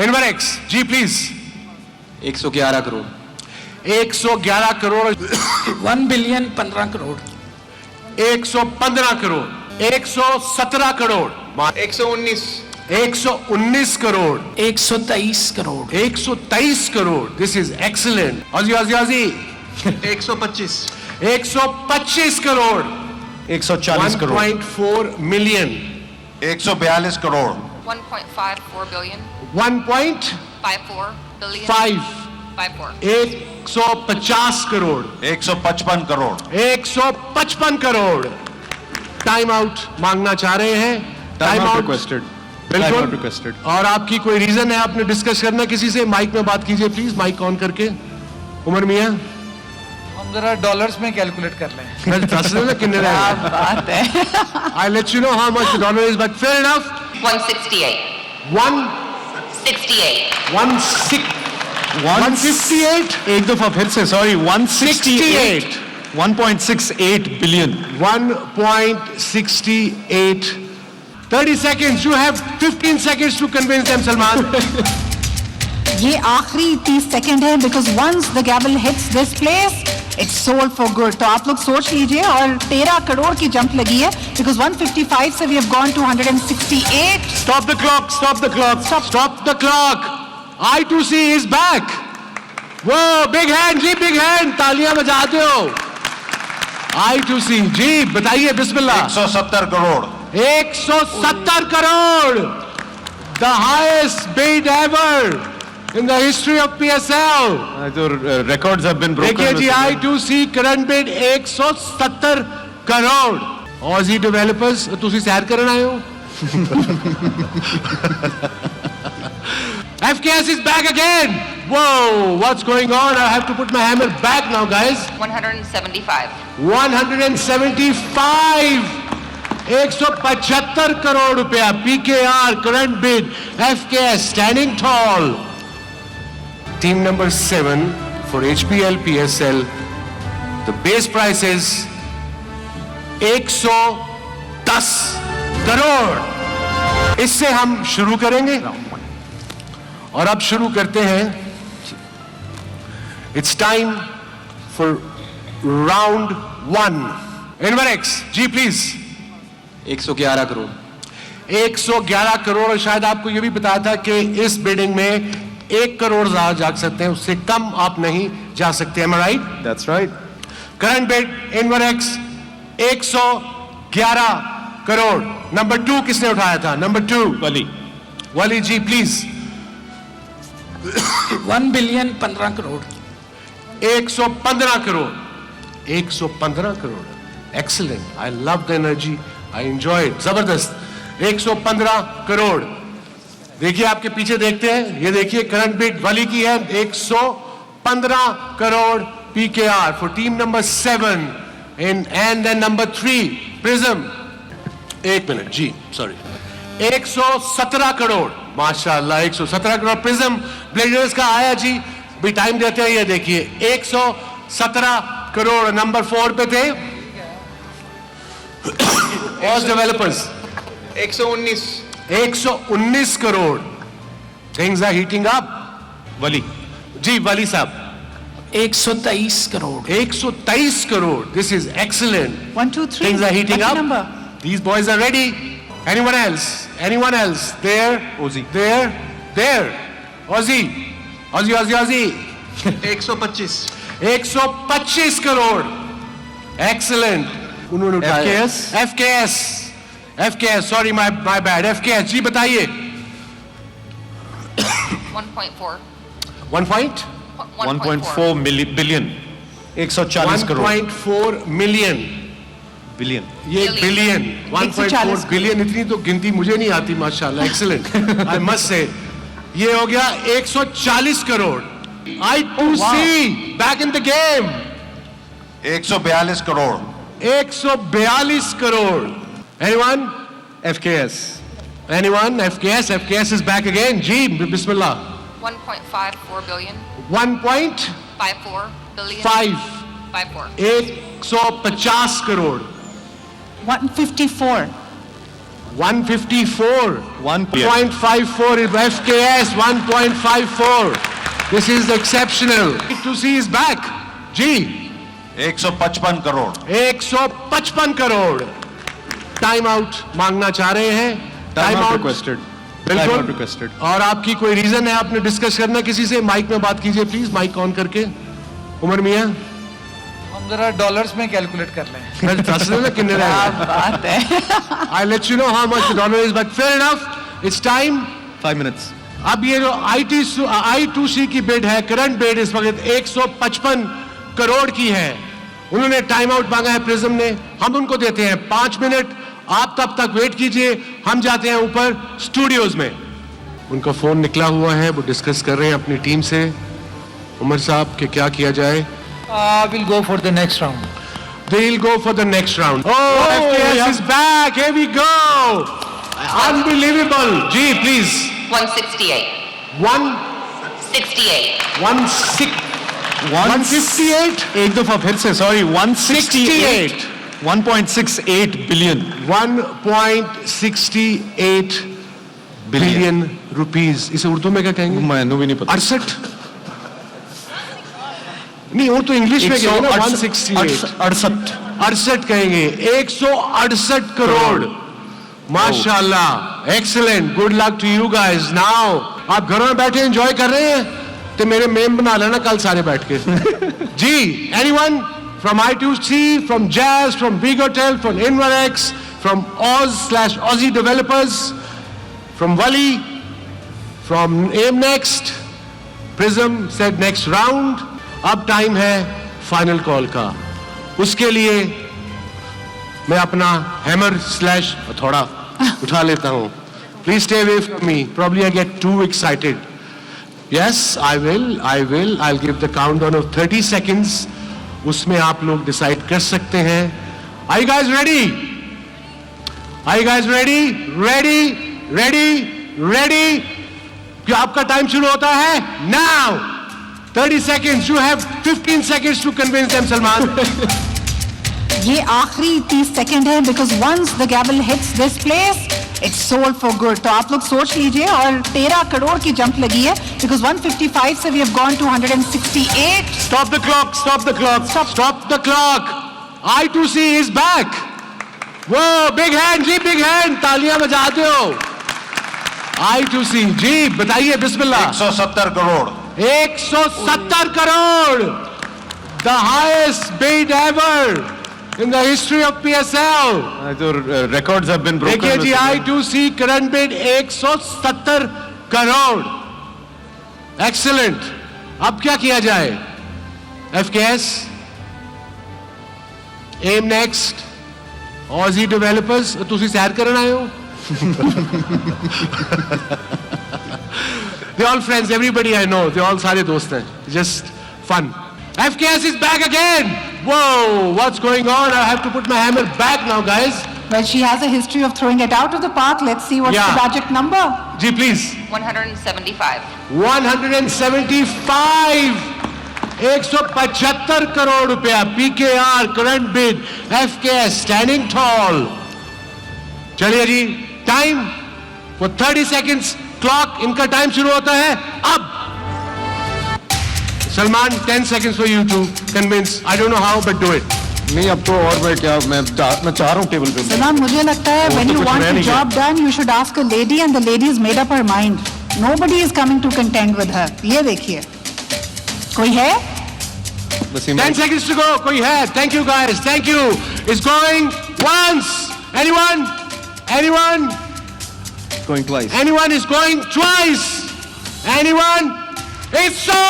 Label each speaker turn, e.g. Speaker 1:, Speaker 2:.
Speaker 1: इनवरेक्स ji please.
Speaker 2: 111 crore.
Speaker 1: 111 crore.
Speaker 3: 1 billion 15 crore.
Speaker 1: 115 crore. 117 crore.
Speaker 2: 119।
Speaker 1: 119 crore.
Speaker 3: 123 crore.
Speaker 1: 123 crore. This is excellent. Aussie Aussie Aussie.
Speaker 2: 125।
Speaker 1: 125 crore.
Speaker 4: 140 crore.
Speaker 1: 1.4 million.
Speaker 4: 142 crore.
Speaker 5: 1.54 billion.
Speaker 1: 1.54
Speaker 5: billion. 54.
Speaker 1: 150 crore.
Speaker 4: 155 crore.
Speaker 1: 155 crore. Time out मांगना चाह रहे हैं। Time out
Speaker 4: requested.
Speaker 1: बिल्कुल। और आपकी कोई रीजन है आपने डिस्कस करना किसी से? माइक में बात कीजिए प्लीज, माइक ऑन करके। उमर मियां,
Speaker 6: हम जरा डॉलर्स में कैलकुलेट कर लें।
Speaker 1: कितने
Speaker 5: बात है।
Speaker 1: I let you know how much the dollar is, but fair enough.
Speaker 5: 168.
Speaker 1: 168।
Speaker 4: 158। एक दफा फिर से, sorry, 168। 1.68 billion.
Speaker 1: 1.68। 30 seconds. You have 15 seconds to convince them, Salman.
Speaker 7: ये आखिरी 30 सेकंड है, because once the gavel hits this place, it's sold for good. तो आप लोग सोच लीजिए, और 13 करोड़ की जंप लगी है, because 155 से we have gone to 168.
Speaker 1: Stop the clock. Stop the clock. Stop the clock. I2C is back. Whoa, big hand ji, big hand. तालियां बजाते हो। I2C जी, बताइए, बिस्मिल्लाह।
Speaker 4: 170 crore.
Speaker 1: 170 crore. The highest bid ever in the history of PSL.
Speaker 4: Records have been broken.
Speaker 1: देखिए जी, I2C current bid 170 crore. Aussie developers, तुसी सैर करन आए हो? FKS is back again. Whoa, what's going on? I have to put my hammer back now, guys.
Speaker 5: 175.
Speaker 1: 175. 175 crore रुपया। PKR current bid. FKS standing tall. Team number 7 for HPL PSL. The base price is 110 crore. इससे हम शुरू करेंगे, और अब शुरू करते हैं। It's time for round 1. Inverex ji please.
Speaker 2: 111 crore.
Speaker 1: 111 crore. शायद आपको यह भी बताया था कि इस बिडिंग में 1 करोड़ ज्यादा जा सकते हैं, उससे कम आप नहीं जा सकते। Am I right?
Speaker 4: That's right.
Speaker 1: Current bid Invarex 111 crore. Number 2 किसने उठाया था? Number 2
Speaker 4: Wali.
Speaker 1: Wali ji please.
Speaker 3: 1 billion 15 crore.
Speaker 1: 115 crore. 115 crore. Excellent. I love the energy, I enjoy it. जबरदस्त। 115 करोड़। देखिए, आपके पीछे देखते हैं, ये देखिए करंट बिड वली की है 115 crore. PKR for team number 7 and then number 3 Prism। 1 minute ji, sorry. 117 crore. माशाल्लाह, 117 करोड़। प्रिज्म ब्लेजर्स का आया जी, भी टाइम देते हैं। ये देखिए 117 करोड़। नंबर 4 पे थे Oz developers.
Speaker 2: 119।
Speaker 1: 119 crore. Things are heating up.
Speaker 4: Wali
Speaker 1: ji, Wali sahab.
Speaker 3: 123 crore.
Speaker 1: 123 crore. This is excellent.
Speaker 7: 1, 2, 3.
Speaker 1: Things are heating
Speaker 7: Lucky
Speaker 1: up.
Speaker 7: number.
Speaker 1: These boys are ready. Anyone else? Anyone else? There.
Speaker 4: Aussie.
Speaker 1: There. There. Aussie. Aussie, Aussie, Aussie.
Speaker 2: 125।
Speaker 1: 125 crore. Excellent. उन्होंने उठाया।
Speaker 4: FKS?
Speaker 1: FKS. FKS. Sorry, my bad. FKS. जी बताइए।
Speaker 5: 1.4.
Speaker 4: 1.4 billion. 140 crore.
Speaker 1: 1.4 million.
Speaker 4: Billion.
Speaker 1: ये billion. 1.4
Speaker 7: 140
Speaker 1: billion. इतनी तो गिनती मुझे नहीं आती माशाल्लाह। एक्सीलेंट। आई मस्ट से ये हो गया 140 crore. I2C back in the game.
Speaker 4: 142 crore.
Speaker 1: 142 crore. Anyone?
Speaker 4: FKS।
Speaker 1: Anyone? FKS? FKS is back again. जी बिस्मिल्लाह।
Speaker 5: 1.54 billion.
Speaker 1: 1.54
Speaker 5: billion. 54.
Speaker 1: 150 crore.
Speaker 7: 154.
Speaker 1: 154. 1.54 is FKS. 1.54. This is exceptional. To see is back. जी
Speaker 8: 155 करोड़
Speaker 1: 155 करोड़. टाइम आउट मांगना चाह रहे हैं.
Speaker 4: Time out
Speaker 1: out
Speaker 4: requested. Time out
Speaker 1: बिल्कुल.
Speaker 4: requested.
Speaker 1: और आपकी कोई रीजन है आपने डिस्कस करना किसी से? माइक में बात कीजिए प्लीज. माइक ऑन करके. उमर मियां
Speaker 6: हम जरा डॉलर्स में कैलकुलेट कर लें
Speaker 1: फिर दस ना किन्ने रहेगा.
Speaker 7: बात है.
Speaker 1: I'll let you know how much the dollar is, but fair enough. It's time.
Speaker 4: 5 minutes.
Speaker 1: अब ये जो I2C की बिड है, करंट बिड इस वक्त 155 करोड़ की है. उन्होंने टाइम आउट मांगा है प्रिज्म ने. हम उनको देते हैं 5 मिनट. आप तब तक वेट कीजिए. हम जाते हैं ऊपर स्टूडियोज में. उनका फोन निकला हुआ है, वो डिस्कस कर रहे हैं अपनी टीम से. उमर साहब कि क्या किया जाए.
Speaker 6: Will go for the next round
Speaker 1: They'll go for the next round. Oh, FKS is back. Here we go. Unbelievable. Gee, please.
Speaker 5: 168.
Speaker 1: 168.
Speaker 5: 68.
Speaker 1: 158.
Speaker 4: एक दफा फिर से सॉरी 168 1.68 बिलियन
Speaker 1: 1.68 बिलियन रुपीस. इसे उर्दू में क्या कहेंगे?
Speaker 4: मैंने भी नहीं पता
Speaker 1: 68. नहीं वो तो इंग्लिश में कहेंगे ना. 168. 68 कहेंगे. 168 करोड़. माशाल्लाह. Excellent. Good luck to you guys. Now आप घरों में बैठे एंजॉय कर रहे हैं तो मेरे मेम बना लेना कल सारे बैठ के. जी anyone from I2C, from Jazz, from big hotel, from Invarex, from Oz/Aussie developers, from Wali, from M next. Prism said next round. अब टाइम है फाइनल कॉल का. उसके लिए मैं अपना हैमर स्लैश थोड़ा उठा लेता हूं. Please stay away from me. Probably I get too excited. Yes I will give the countdown of 30 seconds. उसमें आप लोग डिसाइड कर सकते हैं. Are you guys ready? Are you guys ready? Ready ready ready. क्या आपका टाइम शुरू होता है now. 30 seconds. You have 15 seconds to convince them, Salman.
Speaker 7: ये आखिरी 30 सेकंड है because once the gavel hits this place, it's sold for good. तो आप लोग सोच लीजिए. और 13 करोड़ की जंप लगी है because 155 से we have gone to 168.
Speaker 1: Stop the clock. Stop the clock. Stop the clock. I2C is back. Whoa, big hand ji, big hand. तालियां बजाते हो. I2C जी बताइए. बिस्मिल्लाह.
Speaker 8: 170 crore
Speaker 1: 170 crore. The highest bid ever in the history of PSL.
Speaker 4: तो records have been broken.
Speaker 1: देखिए जी I2C current bid 170 crore. Excellent. अब क्या किया जाए? FKS, M next, Aussie developers. तुसी सैर करन आए हो? They're all friends. Everybody I know. They all सारे दोस्त हैं. Just fun. FKS is back again. Whoa, what's going on? I have to put my hammer back now, guys.
Speaker 7: Well, she has a history of throwing it out of the park. Let's see what's
Speaker 1: Yeah.
Speaker 7: the magic number.
Speaker 1: Ji, please.
Speaker 5: 175.
Speaker 1: 175. 175 crore रुपया. PKR current bid. FKS standing tall. चलिए जी. Time for 30 seconds. Clock इनका टाइम शुरू होता है अब. Salman 10 seconds for you to convince. I don't know how but do it.
Speaker 4: नहीं अब तो और मैं चाह रहा हूँ टेबल पे.
Speaker 7: Salman, मुझे लगता है when
Speaker 4: तो
Speaker 7: you
Speaker 4: कुछ
Speaker 7: want
Speaker 4: रह
Speaker 7: the
Speaker 4: नहीं
Speaker 7: job done, you should ask a lady and the lady has made up her mind. Nobody is coming to contend with her. ये देखिए. कोई है?
Speaker 1: 10 seconds to go. कोई है? Thank you guys. Thank you. It's going once. Anyone? Anyone?
Speaker 4: Going twice.
Speaker 1: Anyone is going twice? Anyone? It's so